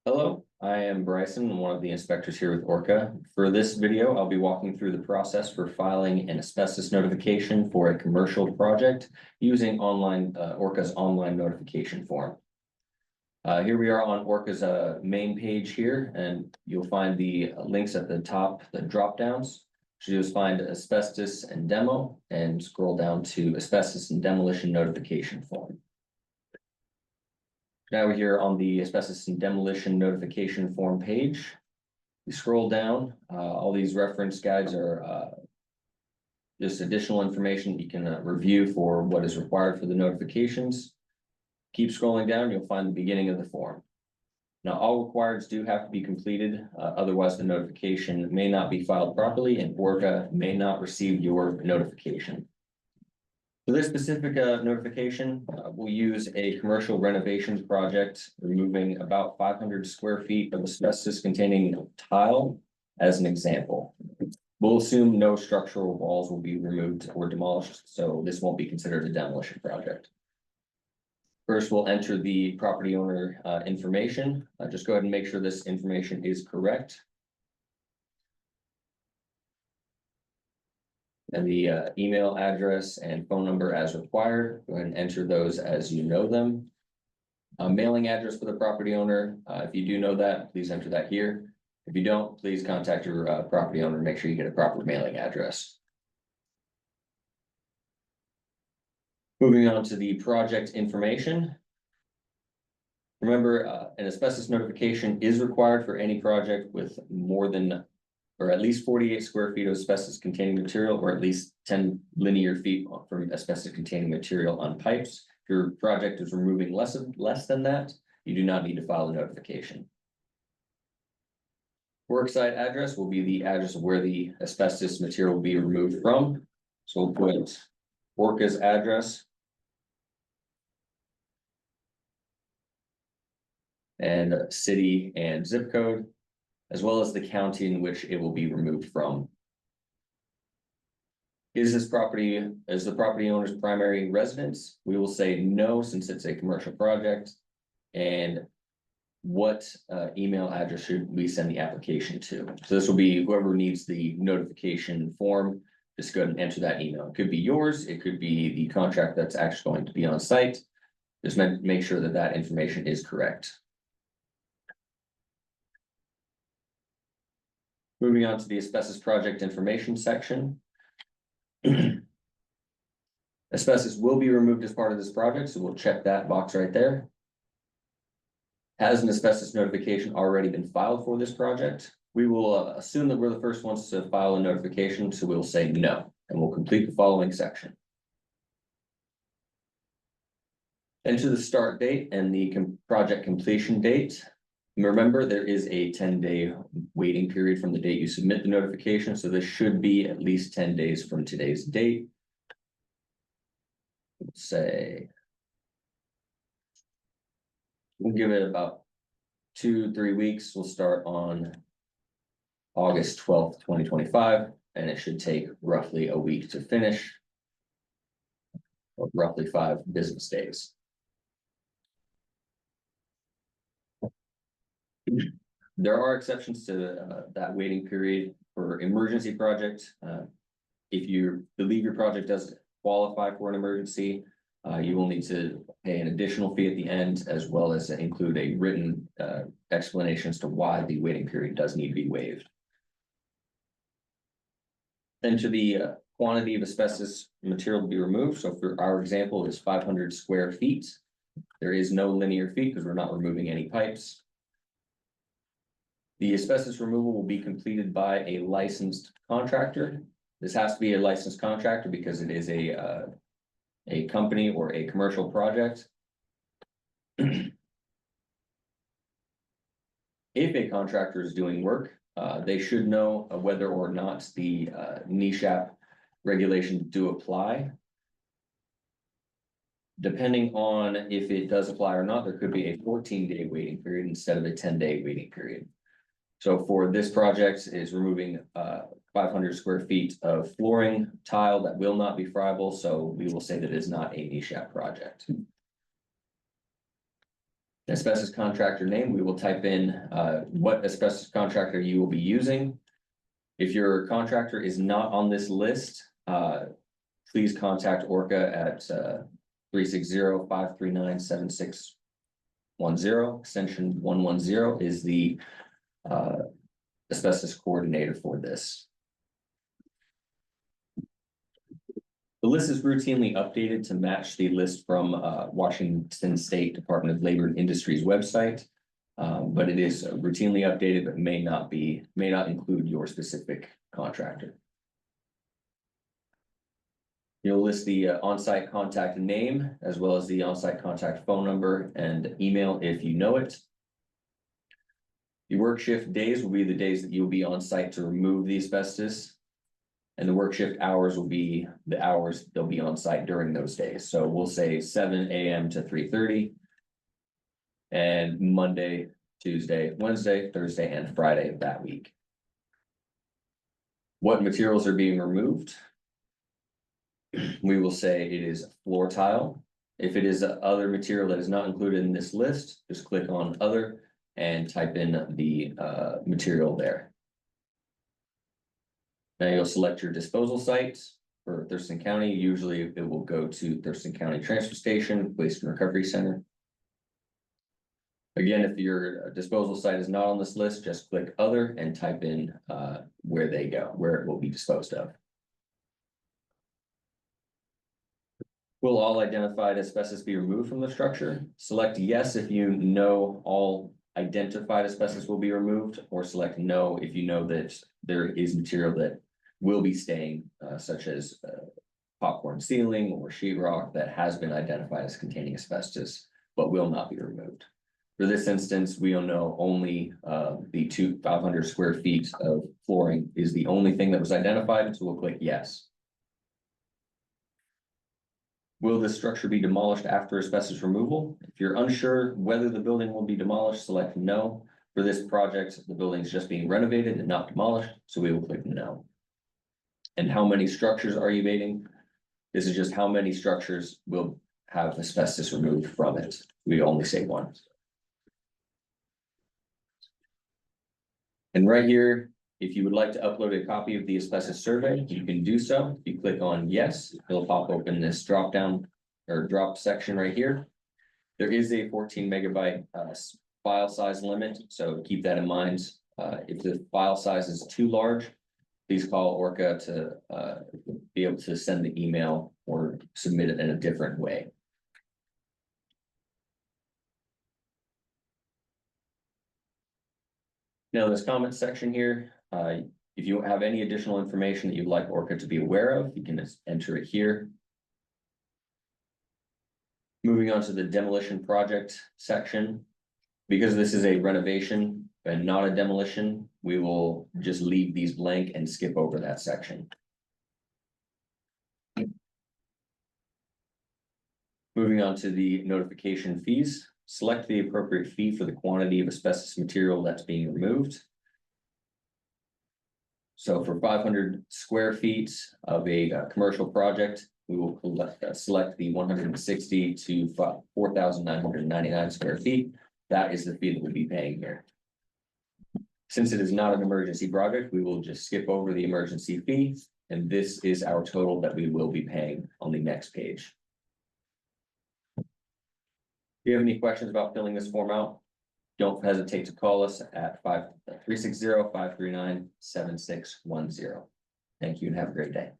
Hello, I am Bryson, one of the inspectors here with ORCAA. For this video, I'll be walking through the process for filing an asbestos notification for a commercial project using ORCAA's online notification form. Here we are on ORCAA's main page here, and you'll find the links at the top, the drop downs. So you'll find asbestos and demo and scroll down to asbestos and demolition notification form. Now we're here on the asbestos and demolition notification form page. We scroll down, all these reference guides are just additional information you can review for what is required for the notifications. Keep scrolling down, you'll find the beginning of the form. Now, all requirements do have to be completed, otherwise the notification may not be filed properly and ORCAA may not receive your notification. For this specific notification, we'll use a commercial renovations project, removing about 500 square feet of asbestos containing tile as an example. We'll assume no structural walls will be removed or demolished, so this won't be considered a demolition project. First, we'll enter the property owner information. Just go ahead and make sure this information is correct. And the email address and phone number as required. Go ahead and enter those as you know them. Mailing address for the property owner. If you do know that, please enter that here. If you don't, please contact your property owner and make sure you get a proper mailing address. Moving on to the project information. Remember, an asbestos notification is required for any project with more than or at least 48 square feet of asbestos containing material, or at least 10 linear feet from asbestos containing material on pipes. If your project is removing less than that, you do not need to file a notification. Worksite address will be the address of where the asbestos material will be removed from. So we'll put ORCAA's address and city and zip code, as well as the county in which it will be removed from. Is the property owner's primary residence? We will say no, since it's a commercial project. And what email address should we send the application to? So this will be whoever needs the notification form. Just go ahead and enter that email. It could be yours, it could be the contract that's actually going to be on site. Just make sure that that information is correct. Moving on to the asbestos project information section. Asbestos will be removed as part of this project, so we'll check that box right there. Has an asbestos notification already been filed for this project? We will assume that we're the first ones to file a notification, so we'll say no, and we'll complete the following section. Enter the start date and the project completion date. Remember, there is a 10-day waiting period from the date you submit the notification, so this should be at least 10 days from today's date. Let's say we'll give it about 2-3 weeks. We'll start on August 12th, 2025, and it should take roughly a week to finish, or roughly 5 business days. There are exceptions to that waiting period for emergency projects. If you believe your project doesn't qualify for an emergency, you will need to pay an additional fee at the end, as well as include a written explanation as to why the waiting period does need to be waived. Enter the quantity of asbestos material to be removed. So for our example is 500 square feet. There is no linear feet because we're not removing any pipes. The asbestos removal will be completed by a licensed contractor. This has to be a licensed contractor because it is a company or a commercial project. If a contractor is doing work, they should know whether or not the NESHAP regulations do apply. Depending on if it does apply or not, there could be a 14-day waiting period instead of a 10-day waiting period. So for this project is removing 500 square feet of flooring tile that will not be friable, so we will say that it is not a NESHAP project. Asbestos contractor name, we will type in what asbestos contractor you will be using. If your contractor is not on this list, please contact ORCAA at 360-539-7610. Extension 110 is the asbestos coordinator for this. The list is routinely updated to match the list from Washington State Department of Labor and Industries website. But it is routinely updated, but may not include your specific contractor. You'll list the on-site contact name as well as the on-site contact phone number and email if you know it. The work shift days will be the days that you'll be on site to remove the asbestos. And the work shift hours will be the hours they'll be on site during those days. So we'll say 7 a.m. to 3:30. And Monday, Tuesday, Wednesday, Thursday, and Friday of that week. What materials are being removed? We will say it is floor tile. If it is other material that is not included in this list, just click on other and type in the material there. Now you'll select your disposal site for Thurston County. Usually it will go to Thurston County Transfer Station, Waste and Recovery Center. Again, if your disposal site is not on this list, just click other and type in where they go, where it will be disposed of. Will all identified asbestos be removed from the structure? Select yes if you know all identified asbestos will be removed, or select no if you know that there is material that will be staying, such as popcorn ceiling or sheetrock that has been identified as containing asbestos, but will not be removed. For this instance, we'll know only the 500 square feet of flooring is the only thing that was identified, so we'll click yes. Will the structure be demolished after asbestos removal? If you're unsure whether the building will be demolished, select no. For this project, the building is just being renovated and not demolished, so we will click no. And how many structures are you abating? This is just how many structures will have asbestos removed from it. We only say one. And right here, if you would like to upload a copy of the asbestos survey, you can do so. If you click on yes, it'll pop open this drop down or drop section right here. There is a 14 megabyte file size limit, so keep that in mind. If the file size is too large, please call ORCAA to be able to send the email or submit it in a different way. Now, this comment section here, if you have any additional information that you'd like ORCAA to be aware of, you can just enter it here. Moving on to the demolition project section. Because this is a renovation and not a demolition, we will just leave these blank and skip over that section. Moving on to the notification fees. Select the appropriate fee for the quantity of asbestos material that's being removed. So for 500 square feet of a commercial project, we will select the 160 to 4,999 square feet. That is the fee that we'll be paying here. Since it is not an emergency project, we will just skip over the emergency fee, and this is our total that we will be paying on the next page. If you have any questions about filling this form out, don't hesitate to call us at 360-539-7610. Thank you and have a great day.